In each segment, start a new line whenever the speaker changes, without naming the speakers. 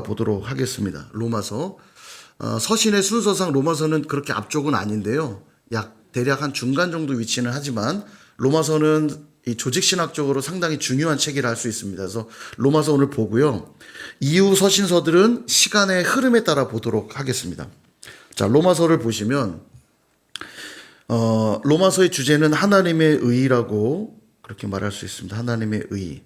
보도록 하겠습니다. 로마서. 서신의 순서상 로마서는 그렇게 앞쪽은 아닌데요. 대략 한 중간 정도 위치는 하지만 로마서는 이 조직신학적으로 상당히 중요한 책이라 할 수 있습니다. 그래서 로마서 오늘 보고요. 이후 서신서들은 시간의 흐름에 따라 보도록 하겠습니다. 자, 로마서를 보시면 로마서의 주제는 하나님의 의라고 그렇게 말할 수 있습니다. 하나님의 의.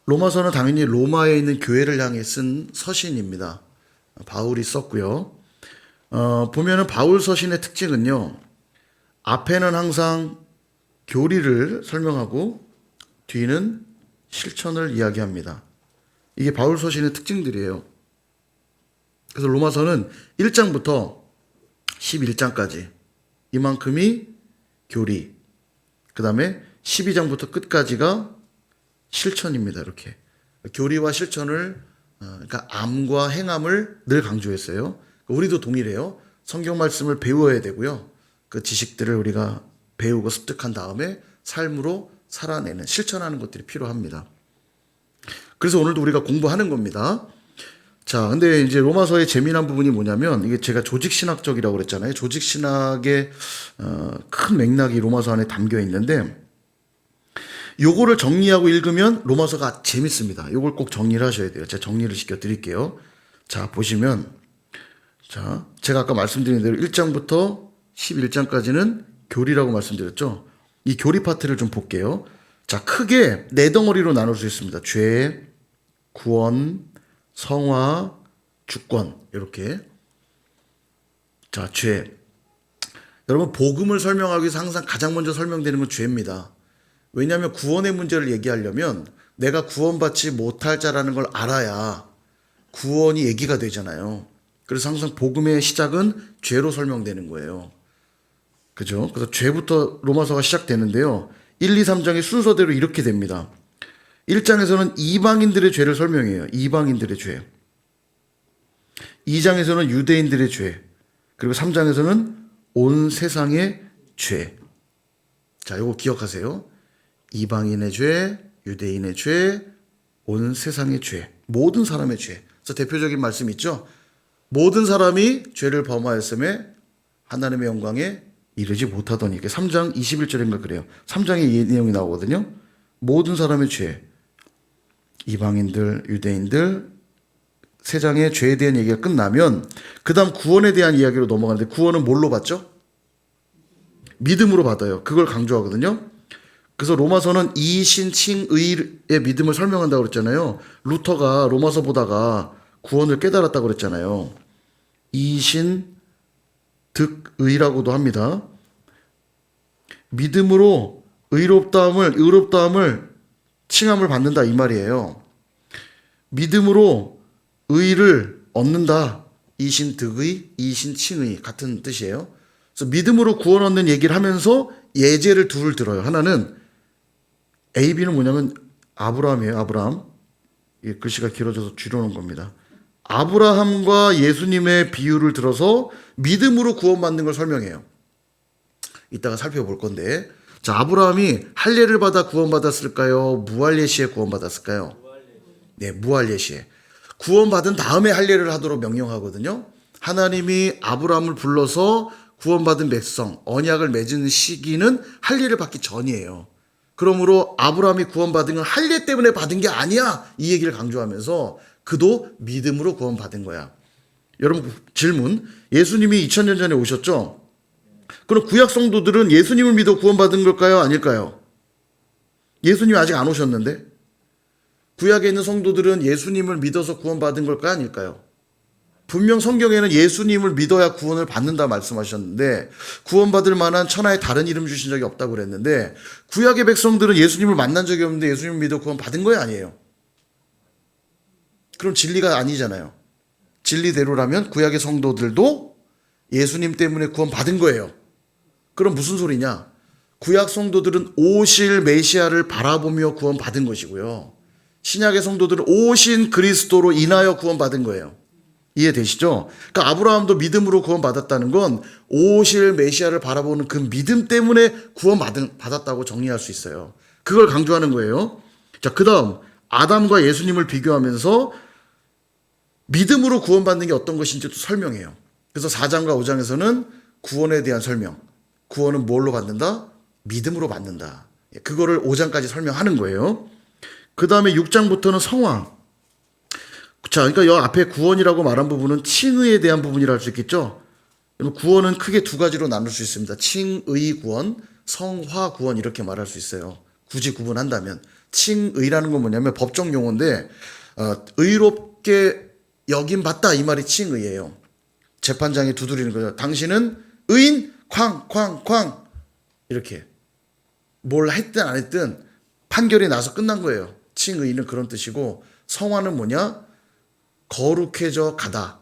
로마서는 당연히 로마에 있는 교회를 향해 쓴 서신입니다. 바울이 썼고요. 보면은 바울 서신의 특징은요. 앞에는 항상 교리를 설명하고 뒤는 실천을 이야기합니다. 이게 바울 서신의 특징들이에요. 그래서 로마서는 1장부터 11장까지 이만큼이 교리, 그 다음에 12장부터 끝까지가 실천입니다. 이렇게 교리와 실천을 그러니까 암과 행함을 늘 강조했어요. 우리도 동일해요. 성경 말씀을 배워야 되고요. 그 지식들을 우리가 배우고 습득한 다음에 삶으로 살아내는 실천하는 것들이 필요합니다. 그래서 오늘도 우리가 공부하는 겁니다. 자, 근데 이제 로마서의 재미난 부분이 뭐냐면 이게 제가 조직신학적이라고 그랬잖아요. 조직신학의 큰 맥락이 로마서 안에 담겨 있는데 요거를 정리하고 읽으면 로마서가 재밌습니다. 요걸 꼭 정리를 하셔야 돼요. 제가 정리를 시켜드릴게요. 자, 보시면 자, 제가 아까 말씀드린 대로 1장부터 11장까지는 교리라고 말씀드렸죠. 이 교리 파트를 좀 볼게요. 자, 크게 네 덩어리로 나눌 수 있습니다. 죄, 구원, 성화, 주권 이렇게. 자, 죄. 여러분 복음을 설명하기 위해서 항상 가장 먼저 설명되는 건 죄입니다. 왜냐하면 구원의 문제를 얘기하려면 내가 구원받지 못할 자라는 걸 알아야 구원이 얘기가 되잖아요. 그래서 항상 복음의 시작은 죄로 설명되는 거예요. 그죠? 그래서 죄부터 로마서가 시작되는데요. 1, 2, 3장의 순서대로 이렇게 됩니다. 1장에서는 이방인들의 죄를 설명해요. 이방인들의 죄. 2장에서는 유대인들의 죄. 그리고 3장에서는 온 세상의 죄. 자, 이거 기억하세요. 이방인의 죄, 유대인의 죄, 온 세상의 죄. 모든 사람의 죄. 그래서 대표적인 말씀 있죠. 모든 사람이 죄를 범하였음에 하나님의 영광에 이르지 못하더니. 이게 3장 21절인가 그래요. 3장에 이 내용이 나오거든요. 모든 사람의 죄. 이방인들, 유대인들, 세 장의 죄에 대한 얘기가 끝나면 그 다음 구원에 대한 이야기로 넘어가는데 구원은 뭘로 받죠? 믿음으로 받아요. 그걸 강조하거든요. 그래서 로마서는 이신칭의의 믿음을 설명한다고 그랬잖아요. 루터가 로마서 보다가 구원을 깨달았다고 그랬잖아요. 이신득의라고도 합니다. 믿음으로 의롭다함을 칭함을 받는다 이 말이에요. 믿음으로 의를 얻는다. 이신득의, 이신칭의 같은 뜻이에요. 그래서 믿음으로 구원 얻는 얘기를 하면서 예제를 둘 들어요. 하나는 AB는 뭐냐면 아브라함이에요. 아브라함. 이 글씨가 길어져서 줄여놓은 겁니다. 아브라함과 예수님의 비유를 들어서 믿음으로 구원받는 걸 설명해요. 이따가 살펴볼 건데, 자, 아브라함이 할례를 받아 구원받았을까요? 무할례 시에 구원받았을까요? 네, 무할례 시에. 구원받은 다음에 할례를 하도록 명령하거든요. 하나님이 아브라함을 불러서 구원받은 백성, 언약을 맺은 시기는 할례를 받기 전이에요. 그러므로 아브라함이 구원받은 건 할례 때문에 받은 게 아니야. 이 얘기를 강조하면서 그도 믿음으로 구원받은 거야. 여러분 질문. 예수님이 2000년 전에 오셨죠? 그럼 구약 성도들은 예수님을 믿어 구원받은 걸까요? 아닐까요? 예수님이 아직 안 오셨는데 구약에 있는 성도들은 예수님을 믿어서 구원받은 걸까요? 아닐까요? 분명 성경에는 예수님을 믿어야 구원을 받는다 말씀하셨는데 구원받을 만한 천하의 다른 이름 주신 적이 없다고 그랬는데 구약의 백성들은 예수님을 만난 적이 없는데 예수님을 믿어 구원받은 거예요? 아니에요? 그럼 진리가 아니잖아요. 진리대로라면 구약의 성도들도 예수님 때문에 구원받은 거예요. 그럼 무슨 소리냐? 구약 성도들은 오실 메시아를 바라보며 구원받은 것이고요. 신약의 성도들은 오신 그리스도로 인하여 구원받은 거예요. 이해되시죠? 그러니까 아브라함도 믿음으로 구원받았다는 건 오실 메시아를 바라보는 그 믿음 때문에 구원받았다고 정리할 수 있어요. 그걸 강조하는 거예요. 자, 그 다음 아담과 예수님을 비교하면서 믿음으로 구원받는 게 어떤 것인지도 설명해요. 그래서 4장과 5장에서는 구원에 대한 설명. 구원은 뭘로 받는다? 믿음으로 받는다. 그거를 5장까지 설명하는 거예요. 그 다음에 6장부터는 성화. 자, 그러니까 여 앞에 구원이라고 말한 부분은 칭의에 대한 부분이라 할 수 있겠죠. 구원은 크게 두 가지로 나눌 수 있습니다. 칭의 구원, 성화 구원 이렇게 말할 수 있어요. 굳이 구분한다면. 칭의라는 건 뭐냐면 법정 용어인데 의롭게 여김받다 이 말이 칭의예요. 재판장이 두드리는 거죠. 당신은 의인 쾅쾅쾅 이렇게 뭘 했든 안 했든 판결이 나서 끝난 거예요. 칭의는 그런 뜻이고 성화는 뭐냐? 거룩해져 가다.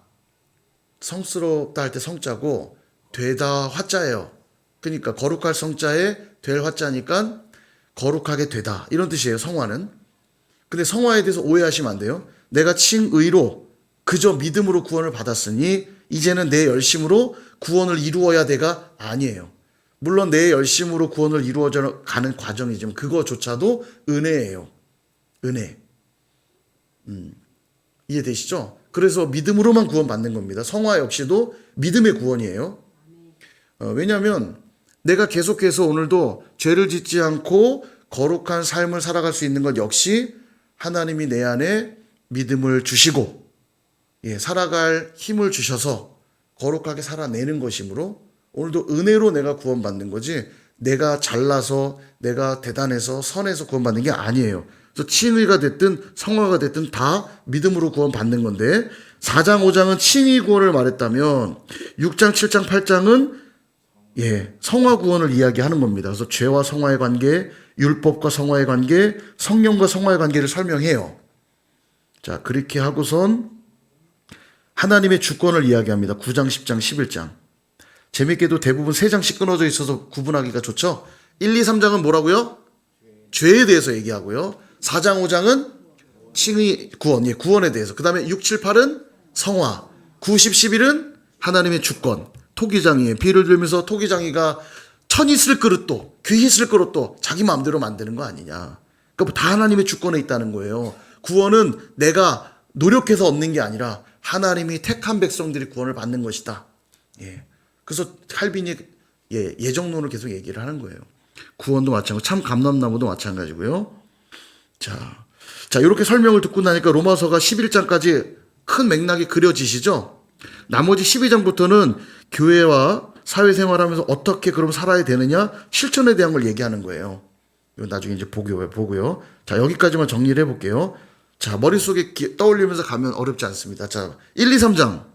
성스럽다 할 때 성자고 되다 화자예요. 그러니까 거룩할 성자에 될 화자니까 거룩하게 되다 이런 뜻이에요. 성화는. 근데 성화에 대해서 오해하시면 안 돼요. 내가 칭의로 그저 믿음으로 구원을 받았으니 이제는 내 열심으로 구원을 이루어야 돼가 아니에요. 물론 내 열심으로 구원을 이루어져 가는 과정이지만 그거조차도 은혜예요. 은혜. 이해되시죠? 그래서 믿음으로만 구원받는 겁니다. 성화 역시도 믿음의 구원이에요. 왜냐하면 내가 계속해서 오늘도 죄를 짓지 않고 거룩한 삶을 살아갈 수 있는 것 역시 하나님이 내 안에 믿음을 주시고 살아갈 힘을 주셔서 거룩하게 살아내는 것이므로 오늘도 은혜로 내가 구원받는 거지 내가 잘나서 내가 대단해서 선해서 구원받는 게 아니에요. 그래서 칭의가 됐든 성화가 됐든 다 믿음으로 구원받는 건데 4장 5장은 칭의 구원을 말했다면 6장 7장 8장은 성화 구원을 이야기하는 겁니다. 그래서 죄와 성화의 관계, 율법과 성화의 관계, 성령과 성화의 관계를 설명해요. 자, 그렇게 하고선 하나님의 주권을 이야기합니다. 9장, 10장, 11장. 재밌게도 대부분 3장씩 끊어져 있어서 구분하기가 좋죠. 1, 2, 3장은 뭐라고요? 죄에 대해서 얘기하고요. 4장, 5장은 칭의 구원, 구원에 대해서. 그 다음에 6, 7, 8은 성화. 9, 10, 11은 하나님의 주권. 토기장이에요. 비를 들면서 토기장이가 천이 쓸 그릇도 귀히 쓸 그릇도 자기 마음대로 만드는 거 아니냐. 그러니까 다 하나님의 주권에 있다는 거예요. 구원은 내가 노력해서 얻는 게 아니라 하나님이 택한 백성들이 구원을 받는 것이다. 그래서 칼빈이 예정론을 계속 얘기를 하는 거예요. 구원도 마찬가지고 참 감람나무도 마찬가지고요. 자, 이렇게 설명을 듣고 나니까 로마서가 11장까지 큰 맥락이 그려지시죠? 나머지 12장부터는 교회와 사회생활하면서 어떻게 그럼 살아야 되느냐 실천에 대한 걸 얘기하는 거예요. 이건 나중에 이제 보고요. 자, 여기까지만 정리를 해볼게요. 자, 머릿속에 떠올리면서 가면 어렵지 않습니다. 자, 1, 2, 3장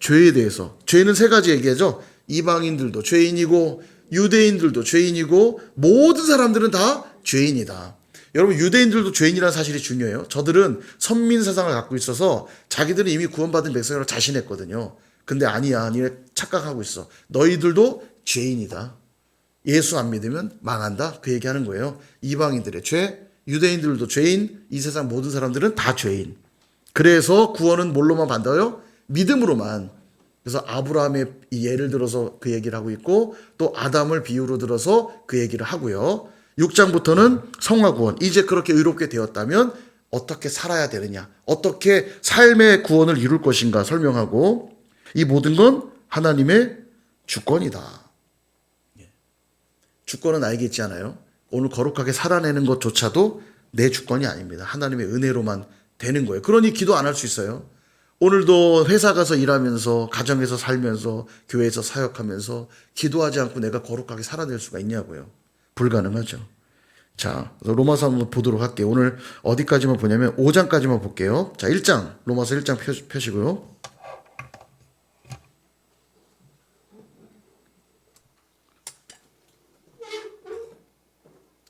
죄에 대해서. 죄는 3가지 얘기하죠. 이방인들도 죄인이고 유대인들도 죄인이고 모든 사람들은 다 죄인이다. 여러분 유대인들도 죄인이라는 사실이 중요해요. 저들은 선민 세상을 갖고 있어서 자기들은 이미 구원받은 백성이라고 자신했거든요. 근데 아니야. 니네 착각하고 있어. 너희들도 죄인이다. 예수 안 믿으면 망한다. 그 얘기하는 거예요. 이방인들의 죄, 유대인들도 죄인, 이 세상 모든 사람들은 다 죄인. 그래서 구원은 뭘로만 받아요? 믿음으로만. 그래서 아브라함의 이 예를 들어서 그 얘기를 하고 있고 또 아담을 비유로 들어서 그 얘기를 하고요. 6장부터는 성화 구원. 이제 그렇게 의롭게 되었다면 어떻게 살아야 되느냐. 어떻게 삶의 구원을 이룰 것인가 설명하고 이 모든 건 하나님의 주권이다. 주권은 나에게 있지 않아요. 오늘 거룩하게 살아내는 것조차도 내 주권이 아닙니다. 하나님의 은혜로만 되는 거예요. 그러니 기도 안 할 수 있어요. 오늘도 회사 가서 일하면서 가정에서 살면서 교회에서 사역하면서 기도하지 않고 내가 거룩하게 살아낼 수가 있냐고요. 불가능하죠. 자, 로마서 한번 보도록 할게요. 오늘 어디까지만 보냐면 5장까지만 볼게요. 자, 1장 로마서 1장 펴시고요.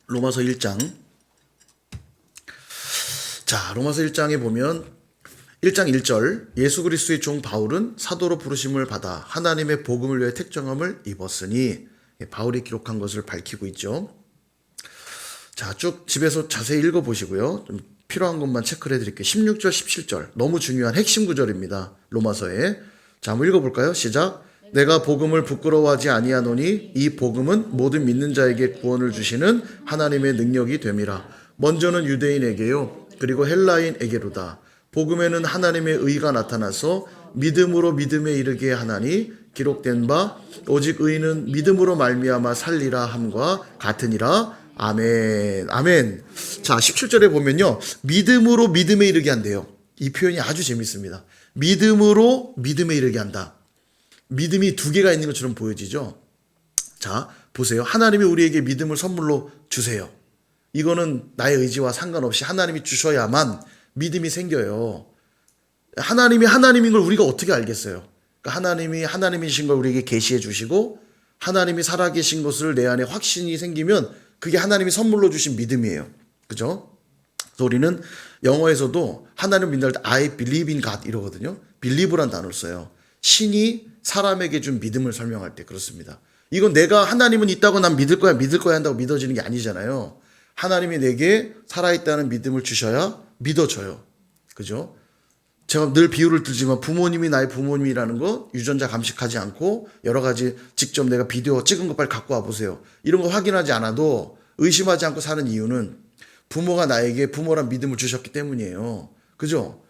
로마서 1장. 자, 로마서 1장에 보면 1장 1절 예수 그리스도의 종 바울은 사도로 부르심을 받아 하나님의 복음을 위해 택정함을 입었으니 바울이 기록한 것을 밝히고 있죠. 자, 쭉 집에서 자세히 읽어보시고요. 좀 필요한 것만 체크를 해드릴게요. 16절 17절 너무 중요한 핵심 구절입니다. 로마서에. 자, 한번 읽어볼까요? 시작. 내가 복음을 부끄러워하지 아니하노니 이 복음은 모든 믿는 자에게 구원을 주시는 하나님의 능력이 됨이라. 먼저는 유대인에게요 그리고 헬라인에게로다. 복음에는 하나님의 의가 나타나서 믿음으로 믿음에 이르게 하나니 기록된 바 오직 의인은 믿음으로 말미암아 살리라 함과 같으니라. 아멘. 아멘. 자, 17절에 보면요. 믿음으로 믿음에 이르게 한대요. 이 표현이 아주 재밌습니다. 믿음으로 믿음에 이르게 한다. 믿음이 두 개가 있는 것처럼 보여지죠. 자, 보세요. 하나님이 우리에게 믿음을 선물로 주세요. 이거는 나의 의지와 상관없이 하나님이 주셔야만 믿음이 생겨요. 하나님이 하나님인 걸 우리가 어떻게 알겠어요? 그러니까 하나님이 하나님이신 걸 우리에게 계시해 주시고 하나님이 살아계신 것을 내 안에 확신이 생기면 그게 하나님이 선물로 주신 믿음이에요. 그죠? 그래서 우리는 영어에서도 하나님을 믿는 때 I believe in God 이러거든요. believe란 단어를 써요. 신이 사람에게 준 믿음을 설명할 때 그렇습니다. 이건 내가 하나님은 있다고 난 믿을 거야 한다고 믿어지는 게 아니잖아요. 하나님이 내게 살아있다는 믿음을 주셔야 믿어져요. 그죠? 제가 늘 비유를 들지만 부모님이 나의 부모님이라는 거 유전자 감식하지 않고 여러 가지 직접 내가 비디오 찍은 거 빨리 갖고 와보세요. 이런 거 확인하지 않아도 의심하지 않고 사는 이유는 부모가 나에게 부모란 믿음을 주셨기 때문이에요. 그죠?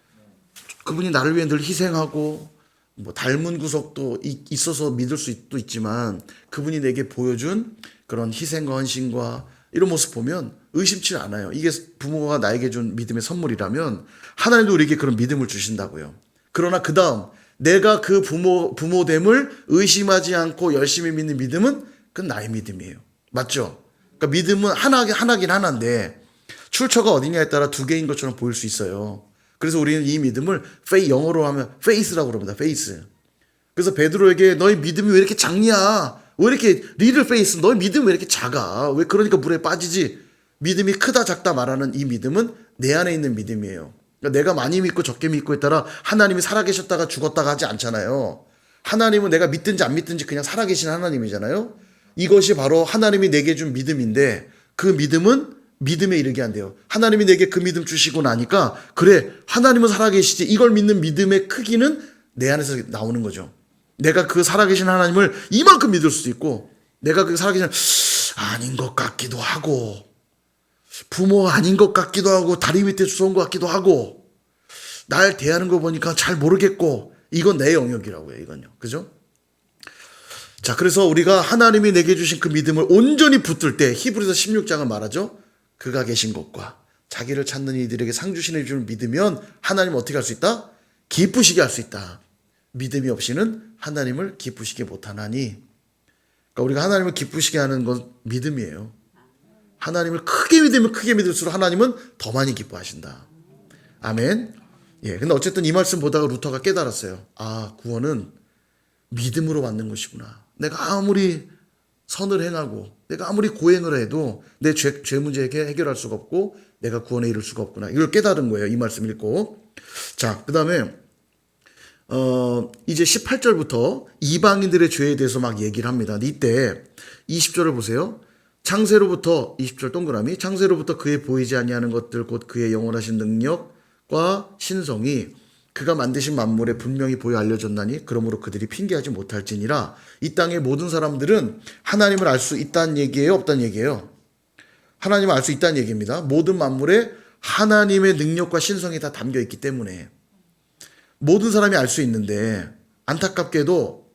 그분이 나를 위해 늘 희생하고 뭐 닮은 구석도 있어서 믿을 수도 있지만 그분이 내게 보여준 그런 희생과 헌신과 이런 모습 보면 의심치 않아요. 이게 부모가 나에게 준 믿음의 선물이라면 하나님도 우리에게 그런 믿음을 주신다고요. 그러나 그 다음 내가 그 부모됨을 의심하지 않고 열심히 믿는 믿음은 그건 나의 믿음이에요. 맞죠? 그러니까 믿음은 하나긴 하나인데 출처가 어디냐에 따라 두 개인 것처럼 보일 수 있어요. 그래서 우리는 이 믿음을 영어로 하면 faith라고 그럽니다. faith. 그래서 베드로에게 너희 믿음이 왜 이렇게 작냐? 왜 이렇게 little faith? 너희 믿음이 왜 이렇게 작아? 왜 그러니까 물에 빠지지? 믿음이 크다 작다 말하는 이 믿음은 내 안에 있는 믿음이에요. 그러니까 내가 많이 믿고 적게 믿고에 따라 하나님이 살아계셨다가 죽었다가 하지 않잖아요. 하나님은 내가 믿든지 안 믿든지 그냥 살아계신 하나님이잖아요. 이것이 바로 하나님이 내게 준 믿음인데 그 믿음은 믿음에 이르게 한대요. 하나님이 내게 그 믿음 주시고 나니까 그래 하나님은 살아계시지 이걸 믿는 믿음의 크기는 내 안에서 나오는 거죠. 내가 그 살아계신 하나님을 이만큼 믿을 수도 있고 내가 그 살아계신 아닌 것 같기도 하고 부모가 아닌 것 같기도 하고 다리 밑에 주워온 것 같기도 하고 날 대하는 거 보니까 잘 모르겠고 이건 내 영역이라고요. 이건요. 그죠? 자, 그래서 우리가 하나님이 내게 주신 그 믿음을 온전히 붙들 때 히브리서 16장은 말하죠. 그가 계신 것과 자기를 찾는 이들에게 상 주시는 줄 믿으면 하나님 어떻게 할 수 있다? 기쁘시게 할 수 있다. 믿음이 없이는 하나님을 기쁘시게 못하나니. 그러니까 우리가 하나님을 기쁘시게 하는 건 믿음이에요. 하나님을 크게 믿으면 크게 믿을수록 하나님은 더 많이 기뻐하신다. 아멘. 예, 근데 어쨌든 이 말씀 보다가 루터가 깨달았어요. 아, 구원은 믿음으로 받는 것이구나. 내가 아무리 선을 행하고 내가 아무리 고행을 해도 내 죄 문제 해결할 수가 없고 내가 구원에 이를 수가 없구나. 이걸 깨달은 거예요. 이 말씀 읽고. 자, 그 다음에 이제 18절부터 이방인들의 죄에 대해서 막 얘기를 합니다. 이때 20절을 보세요. 창세로부터 20절 동그라미 창세로부터 그의 보이지 아니하는 것들 곧 그의 영원하신 능력과 신성이 그가 만드신 만물에 분명히 보여 알려졌나니 그러므로 그들이 핑계하지 못할지니라. 이 땅의 모든 사람들은 하나님을 알 수 있다는 얘기예요? 없다는 얘기예요? 하나님을 알 수 있다는 얘기입니다. 모든 만물에 하나님의 능력과 신성이 다 담겨 있기 때문에 모든 사람이 알 수 있는데 안타깝게도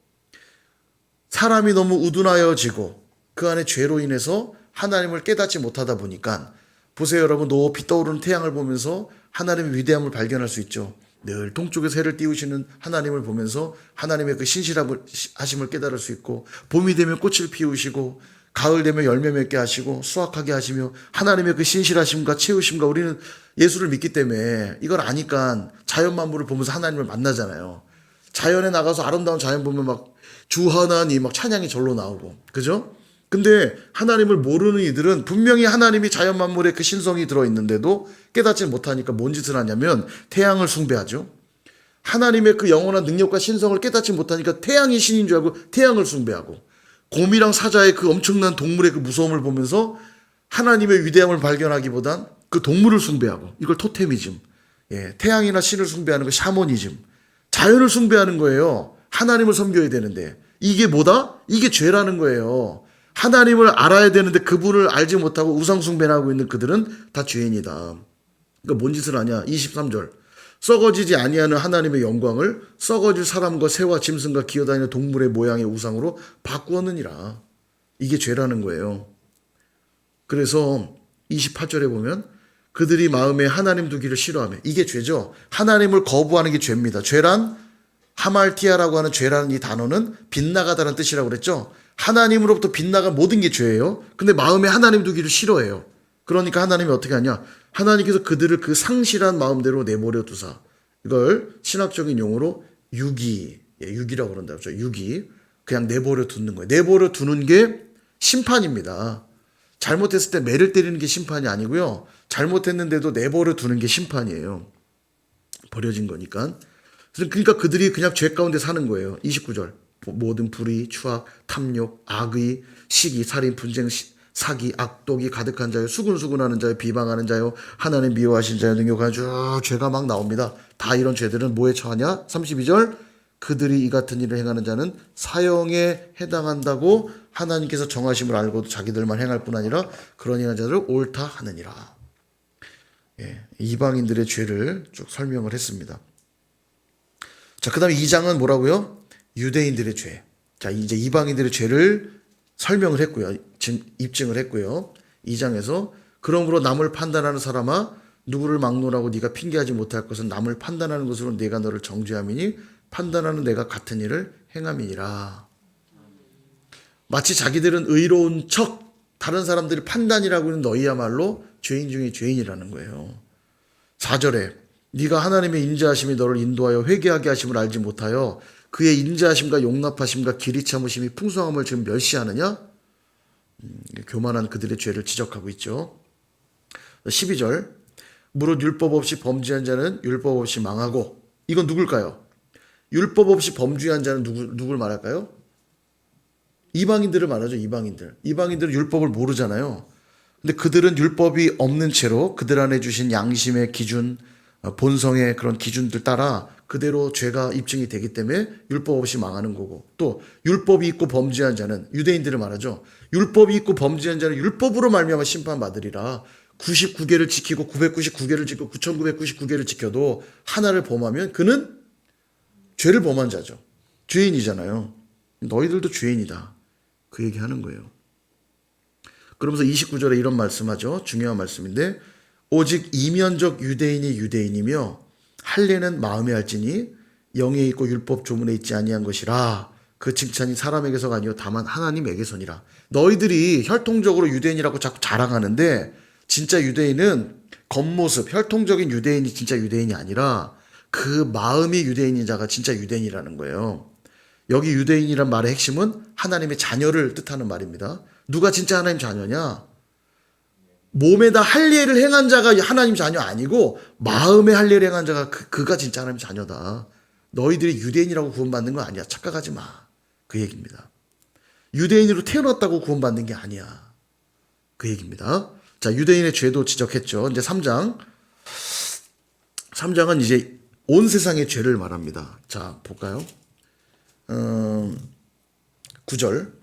사람이 너무 우둔하여지고 그 안에 죄로 인해서 하나님을 깨닫지 못하다 보니까 보세요 여러분. 높이 떠오르는 태양을 보면서 하나님의 위대함을 발견할 수 있죠. 늘 동쪽에서 해를 띄우시는 하나님을 보면서 하나님의 그 신실하심을 깨달을 수 있고 봄이 되면 꽃을 피우시고 가을 되면 열매 맺게 하시고 수확하게 하시며 하나님의 그 신실하심과 채우심과 우리는 예수를 믿기 때문에 이걸 아니까 자연 만물을 보면서 하나님을 만나잖아요. 자연에 나가서 아름다운 자연 보면 막 주 하나님 막 찬양이 절로 나오고 그죠? 근데 하나님을 모르는 이들은 분명히 하나님이 자연 만물에 그 신성이 들어있는데도 깨닫지 못하니까 뭔 짓을 하냐면 태양을 숭배하죠. 하나님의 그 영원한 능력과 신성을 깨닫지 못하니까 태양이 신인 줄 알고 태양을 숭배하고 곰이랑 사자의 그 엄청난 동물의 그 무서움을 보면서 하나님의 위대함을 발견하기보단 그 동물을 숭배하고 이걸 토테미즘. 예, 태양이나 신을 숭배하는 거 샤머니즘. 자연을 숭배하는 거예요. 하나님을 섬겨야 되는데 이게 뭐다? 이게 죄라는 거예요. 하나님을 알아야 되는데 그분을 알지 못하고 우상숭배를 하고 있는 그들은 다 죄인이다. 그러니까 뭔 짓을 하냐? 23절. 썩어지지 아니하는 하나님의 영광을 썩어질 사람과 새와 짐승과 기어다니는 동물의 모양의 우상으로 바꾸었느니라. 이게 죄라는 거예요. 그래서 28절에 보면 그들이 마음에 하나님 두기를 싫어하며, 이게 죄죠. 하나님을 거부하는 게 죄입니다. 죄란 하말티아라고 하는 죄라는 이 단어는 빗나가다는 뜻이라고 그랬죠. 하나님으로부터 빗나간 모든 게 죄예요. 근데 마음에 하나님 두기를 싫어해요. 그러니까 하나님이 어떻게 하냐? 하나님께서 그들을 그 상실한 마음대로 내버려 두사, 이걸 신학적인 용어로 유기, 유기라고 그런다 그렇죠. 유기, 그냥 내버려 두는 거예요. 내버려 두는 게 심판입니다. 잘못했을 때 매를 때리는 게 심판이 아니고요. 잘못했는데도 내버려 두는 게 심판이에요. 버려진 거니까. 그러니까 그들이 그냥 죄 가운데 사는 거예요. 29절. 모든 불의, 추악, 탐욕, 악의, 시기, 살인, 분쟁, 사기, 악독이 가득한 자요, 수군수군하는 자요, 비방하는 자요, 하나님 미워하신 자요, 능욕하는 쭉 죄가 막 나옵니다. 다 이런 죄들은 뭐에 처하냐? 32절. 그들이 이 같은 일을 행하는 자는 사형에 해당한다고 하나님께서 정하심을 알고도 자기들만 행할 뿐 아니라 그런 행한 자들을 옳다 하느니라. 이방인들의 죄를 쭉 설명을 했습니다. 자, 그 다음에 2장은 뭐라고요? 유대인들의 죄. 자, 이제 이방인들의 죄를 설명을 했고요. 입증을 했고요. 2장에서 그러므로 남을 판단하는 사람아, 누구를 막론하고 네가 핑계하지 못할 것은 남을 판단하는 것으로 내가 너를 정죄함이니 판단하는 내가 같은 일을 행함이니라. 마치 자기들은 의로운 척 다른 사람들이 판단이라고 하는 너희야말로 죄인 중에 죄인이라는 거예요. 4절에 네가 하나님의 인자하심이 너를 인도하여 회개하게 하심을 알지 못하여 그의 인자하심과 용납하심과 길이 참으심이 풍성함을 지금 멸시하느냐? 교만한 그들의 죄를 지적하고 있죠. 12절 무릇 율법 없이 범죄한 자는 율법 없이 망하고, 이건 누굴까요? 율법 없이 범죄한 자는 누굴 말할까요? 이방인들을 말하죠. 이방인들은 율법을 모르잖아요. 근데 그들은 율법이 없는 채로 그들 안에 주신 양심의 기준, 본성의 그런 기준들 따라 그대로 죄가 입증이 되기 때문에 율법 없이 망하는 거고, 또 율법이 있고 범죄한 자는, 유대인들을 말하죠. 율법이 있고 범죄한 자는 율법으로 말미암아 심판받으리라. 99개를 지키고 999개를 지키고 9999개를 지켜도 하나를 범하면 그는 죄를 범한 자죠. 죄인이잖아요. 너희들도 죄인이다. 그 얘기하는 거예요. 그러면서 29절에 이런 말씀하죠. 중요한 말씀인데 오직 이면적 유대인이 유대인이며 할례는 마음에 할지니 영에 있고 율법 조문에 있지 아니한 것이라. 그 칭찬이 사람에게서가 아니요 다만 하나님에게서니라. 너희들이 혈통적으로 유대인이라고 자꾸 자랑하는데 진짜 유대인은 겉모습, 혈통적인 유대인이 진짜 유대인이 아니라 그 마음이 유대인인 자가 진짜 유대인이라는 거예요. 여기 유대인이란 말의 핵심은 하나님의 자녀를 뜻하는 말입니다. 누가 진짜 하나님 자녀냐? 몸에다 할례를 행한 자가 하나님 자녀 아니고 마음에 할례를 행한 자가 그가 진짜 하나님 자녀다. 너희들이 유대인이라고 구원받는 건 아니야. 착각하지 마. 그 얘기입니다. 유대인으로 태어났다고 구원받는 게 아니야. 그 얘기입니다. 자, 유대인의 죄도 지적했죠. 이제 3장. 3장은 이제 온 세상의 죄를 말합니다. 자, 볼까요? 9절.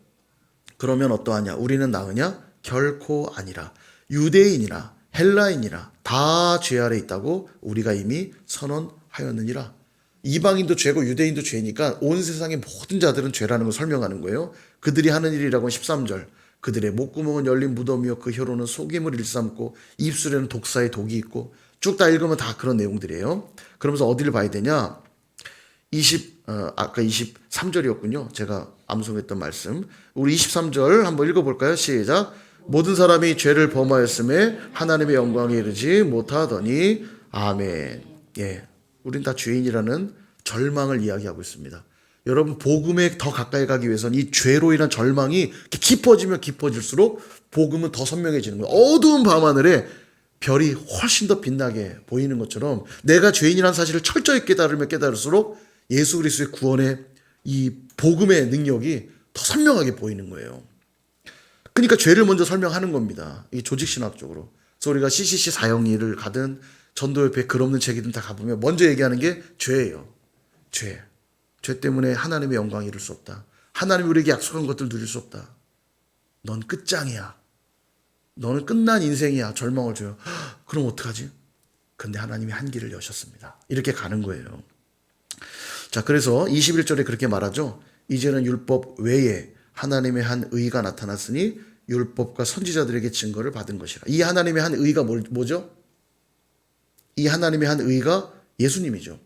그러면 어떠하냐? 우리는 나으냐? 결코 아니라. 유대인이나 헬라인이나 다 죄 아래 있다고 우리가 이미 선언하였느니라. 이방인도 죄고 유대인도 죄니까 온 세상의 모든 자들은 죄라는 걸 설명하는 거예요. 그들이 하는 일이라고는 13절. 그들의 목구멍은 열린 무덤이요 그 혀로는 속임을 일삼고 입술에는 독사의 독이 있고, 쭉 다 읽으면 다 그런 내용들이에요. 그러면서 어디를 봐야 되냐? 아까 23절이었군요. 제가 암송했던 말씀. 우리 23절 한번 읽어볼까요? 시작. 모든 사람이 죄를 범하였음에 하나님의 영광에 이르지 못하더니 아멘. 예, 우린 다 죄인이라는 절망을 이야기하고 있습니다. 여러분, 복음에 더 가까이 가기 위해서는 이 죄로 인한 절망이 깊어지면 깊어질수록 복음은 더 선명해지는 거예요. 어두운 밤하늘에 별이 훨씬 더 빛나게 보이는 것처럼 내가 죄인이라는 사실을 철저히 깨달으면 깨달을수록 예수 그리스도의 구원의 이 복음의 능력이 더 선명하게 보이는 거예요. 그러니까 죄를 먼저 설명하는 겁니다. 이 조직신학적으로. 그래서 우리가 CCC 사형리를 가든 전도협회 글 없는 책이든 다 가보면 먼저 얘기하는 게 죄예요. 죄. 죄 때문에 하나님의 영광에 이를 수 없다. 하나님이 우리에게 약속한 것들 누릴 수 없다. 넌 끝장이야. 너는 끝난 인생이야. 절망을 줘요. 그럼 어떡하지? 근데 하나님이 한 길을 여셨습니다. 이렇게 가는 거예요. 자, 그래서 21절에 그렇게 말하죠. 이제는 율법 외에 하나님의 한 의가 나타났으니 율법과 선지자들에게 증거를 받은 것이라. 이 하나님의 한 의가 뭐죠? 이 하나님의 한 의가 예수님이죠.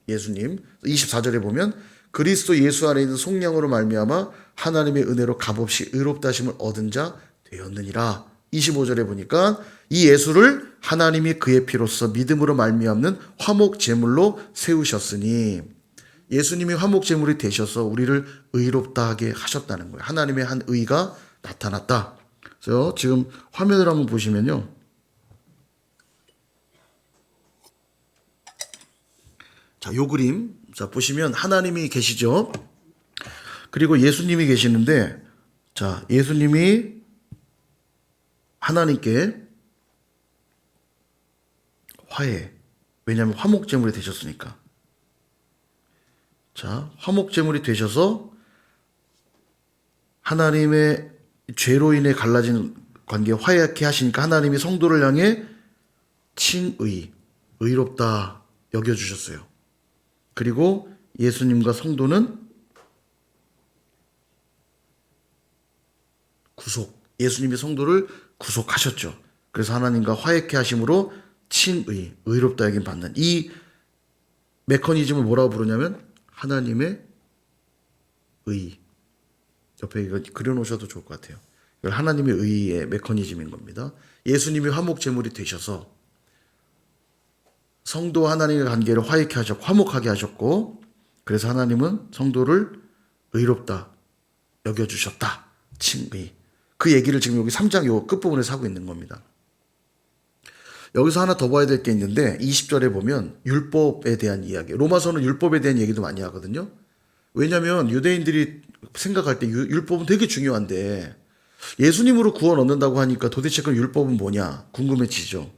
예수님. 24절에 보면 그리스도 예수 안에 있는 속량으로 말미암아 하나님의 은혜로 값없이 의롭다 하심을 얻은 자 되었느니라. 25절에 보니까 이 예수를 하나님이 그의 피로써 믿음으로 말미암는 화목 제물로 세우셨으니, 예수님이 화목 제물이 되셔서 우리를 의롭다 하게 하셨다는 거예요. 하나님의 한 의가 나타났다. 그래서 지금 화면을 한번 보시면요. 자, 요 그림. 자, 보시면 하나님이 계시죠. 그리고 예수님이 계시는데, 자, 예수님이 하나님께 화해. 왜냐하면 화목제물이 되셨으니까. 자, 화목제물이 되셔서 하나님의 죄로 인해 갈라진 관계 화해하게 하시니까 하나님이 성도를 향해 칭의, 의롭다 여겨주셨어요. 그리고 예수님과 성도는 구속, 예수님이 성도를 구속하셨죠. 그래서 하나님과 화해케 하심으로 칭의, 의롭다 여김 받는 이 메커니즘을 뭐라고 부르냐면 하나님의 의. 옆에 이거 그려놓으셔도 좋을 것 같아요. 이걸 하나님의 의의 메커니즘인 겁니다. 예수님이 화목제물이 되셔서 성도와 하나님의 관계를 화해케 하셨고 화목하게 하셨고, 그래서 하나님은 성도를 의롭다 여겨주셨다. 칭의. 그 얘기를 지금 여기 3장 요 끝부분에서 하고 있는 겁니다. 여기서 하나 더 봐야 될 게 있는데 20절에 보면 율법에 대한 이야기. 로마서는 율법에 대한 얘기도 많이 하거든요. 왜냐하면 유대인들이 생각할 때 율법은 되게 중요한데 예수님으로 구원 얻는다고 하니까 도대체 그 율법은 뭐냐 궁금해지죠.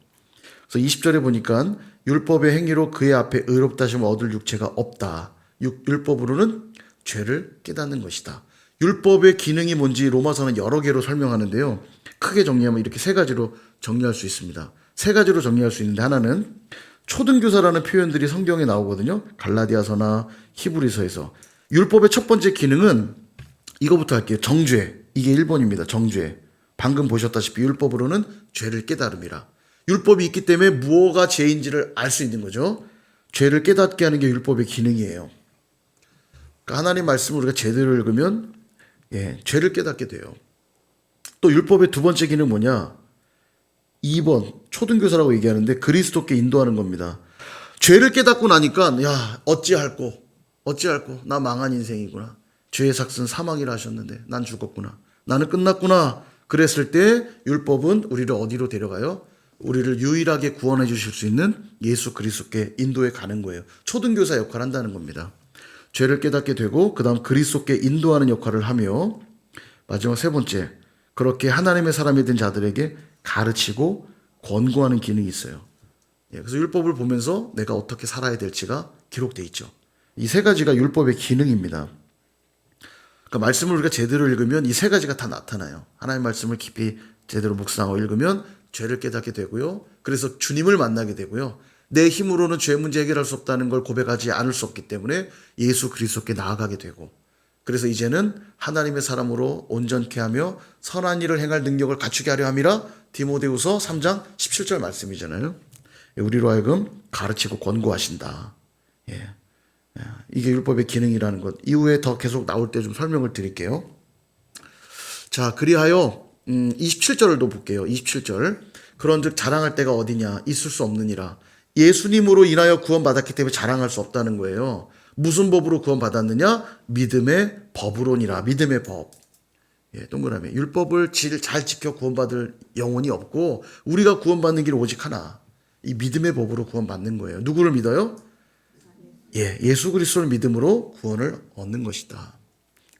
그래서 20절에 보니까 율법의 행위로 그의 앞에 의롭다 하심을 얻을 육체가 없다. 율법으로는 죄를 깨닫는 것이다. 율법의 기능이 뭔지 로마서는 여러 개로 설명하는데요. 크게 정리하면 이렇게 세 가지로 정리할 수 있습니다. 세 가지로 정리할 수 있는데, 하나는 초등교사라는 표현들이 성경에 나오거든요. 갈라디아서나 히브리서에서. 율법의 첫 번째 기능은 이거부터 할게요. 정죄. 이게 1번입니다. 정죄. 방금 보셨다시피 율법으로는 죄를 깨달음이라. 율법이 있기 때문에 무엇가 죄인지를 알 수 있는 거죠. 죄를 깨닫게 하는 게 율법의 기능이에요. 그러니까 하나님 말씀을 우리가 제대로 읽으면 죄를 깨닫게 돼요. 또 율법의 두 번째 기능은 뭐냐? 2번 초등교사라고 얘기하는데 그리스도께 인도하는 겁니다. 죄를 깨닫고 나니까 어찌할꼬 나 망한 인생이구나. 죄의 삭은 사망이라 하셨는데 난 죽었구나. 나는 끝났구나. 그랬을 때 율법은 우리를 어디로 데려가요? 우리를 유일하게 구원해 주실 수 있는 예수 그리스도께 인도해 가는 거예요. 초등교사 역할을 한다는 겁니다. 죄를 깨닫게 되고 그 다음 그리스도께 인도하는 역할을 하며, 마지막 세 번째, 그렇게 하나님의 사람이 된 자들에게 가르치고 권고하는 기능이 있어요. 그래서 율법을 보면서 내가 어떻게 살아야 될지가 기록되어 있죠. 이 세 가지가 율법의 기능입니다. 그러니까 말씀을 우리가 제대로 읽으면 이 세 가지가 다 나타나요. 하나님의 말씀을 깊이 제대로 묵상하고 읽으면 죄를 깨닫게 되고요. 그래서 주님을 만나게 되고요. 내 힘으로는 죄 문제 해결할 수 없다는 걸 고백하지 않을 수 없기 때문에 예수 그리스도께 나아가게 되고, 그래서 이제는 하나님의 사람으로 온전케 하며 선한 일을 행할 능력을 갖추게 하려 함이라. 디모데후서 3장 17절 말씀이잖아요. 우리로 하여금 가르치고 권고하신다. 이게 율법의 기능이라는 것. 이후에 더 계속 나올 때 좀 설명을 드릴게요. 자, 그리하여 27절도 볼게요. 27절. 그런즉 자랑할 때가 어디냐? 있을 수 없느니라. 예수님으로 인하여 구원받았기 때문에 자랑할 수 없다는 거예요. 무슨 법으로 구원받았느냐? 믿음의 법으로니라. 믿음의 법. 동그라미. 율법을 잘 지켜 구원받을 영혼이 없고 우리가 구원받는 길 오직 하나. 이 믿음의 법으로 구원받는 거예요. 누구를 믿어요? 예수 그리스도를 믿음으로 구원을 얻는 것이다.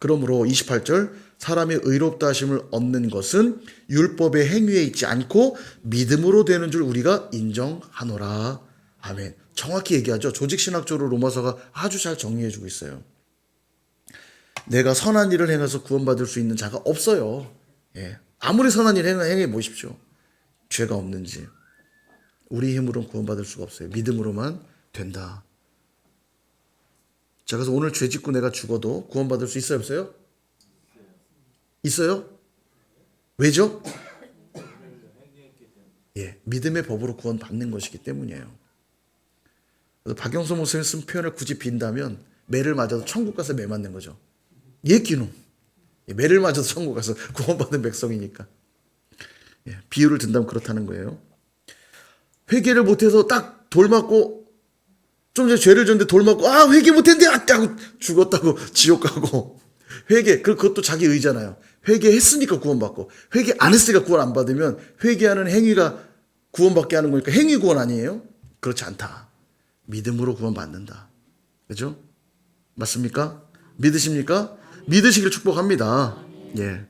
그러므로 28절, 사람의 의롭다 하심을 얻는 것은 율법의 행위에 있지 않고 믿음으로 되는 줄 우리가 인정하노라. 아멘. 정확히 얘기하죠. 조직신학적으로 로마서가 아주 잘 정리해주고 있어요. 내가 선한 일을 행해서 구원받을 수 있는 자가 없어요. 아무리 선한 일을 행해 보십시오. 죄가 없는지. 우리 힘으로는 구원받을 수가 없어요. 믿음으로만 된다. 자, 그래서 오늘 죄 짓고 내가 죽어도 구원받을 수 있어요, 없어요? 있어요? 왜죠? 예, 믿음의 법으로 구원받는 것이기 때문이에요. 그래서 박영서 목사님 쓴 표현을 굳이 빈다면 매를 맞아도 천국 가서 매 맞는 거죠. 예끼놈. 매를 맞아도 천국 가서 구원받은 백성이니까. 예, 비유를 든다면 그렇다는 거예요. 회개를 못해서 딱 돌 맞고 좀 전에 죄를 졌는데 돌 맞고 회개 못했는데 하고 죽었다고 지옥 가고 회개 그것도 자기 의잖아요. 회개했으니까 구원받고 회개 안 했으니까 구원 안 받으면 회개하는 행위가 구원받게 하는 거니까 행위 구원 아니에요? 그렇지 않다. 믿음으로 구원받는다. 그죠? 맞습니까? 믿으십니까? 믿으시길 축복합니다. 예,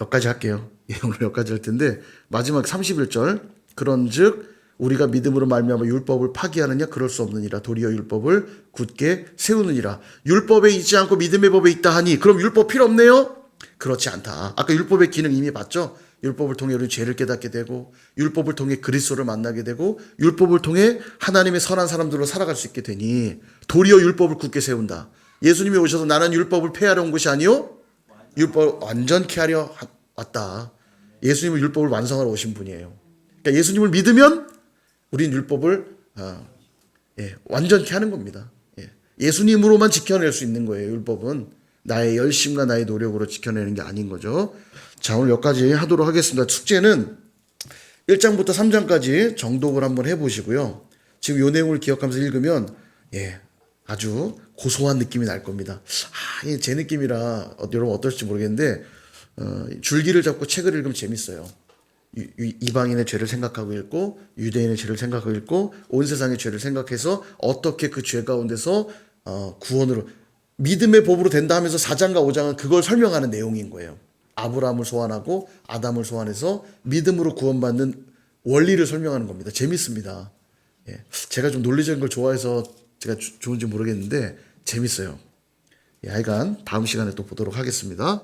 여기까지 할게요. 예, 오늘 여기까지 할 텐데 마지막 31절 그런즉 우리가 믿음으로 말미암아 율법을 파기하느냐 그럴 수 없느니라 도리어 율법을 굳게 세우느니라. 율법에 있지 않고 믿음의 법에 있다 하니 그럼 율법 필요 없네요? 그렇지 않다. 아까 율법의 기능 이미 봤죠? 율법을 통해 우리 죄를 깨닫게 되고 율법을 통해 그리스도를 만나게 되고 율법을 통해 하나님의 선한 사람들로 살아갈 수 있게 되니 도리어 율법을 굳게 세운다. 예수님이 오셔서 나는 율법을 폐하러 온 것이 아니요 율법을 완전케 하려 왔다. 예수님은 율법을 완성하러 오신 분이에요. 그러니까 예수님을 믿으면 우린 율법을 완전케 하는 겁니다. 예수님으로만 지켜낼 수 있는 거예요. 율법은 나의 열심과 나의 노력으로 지켜내는 게 아닌 거죠. 자, 오늘 여기까지 하도록 하겠습니다. 숙제는 1장부터 3장까지 정독을 한번 해보시고요. 지금 이 내용을 기억하면서 읽으면 아주 고소한 느낌이 날 겁니다. 제 느낌이라 여러분 어떨지 모르겠는데 줄기를 잡고 책을 읽으면 재밌어요. 이방인의 죄를 생각하고 읽고 유대인의 죄를 생각하고 읽고 온 세상의 죄를 생각해서 어떻게 그 죄 가운데서 구원으로 믿음의 법으로 된다 하면서 4장과 5장은 그걸 설명하는 내용인 거예요. 아브라함을 소환하고 아담을 소환해서 믿음으로 구원받는 원리를 설명하는 겁니다. 재밌습니다. 제가 좀 논리적인 걸 좋아해서 제가 좋은지 모르겠는데 재밌어요. 하여간 다음 시간에 또 보도록 하겠습니다.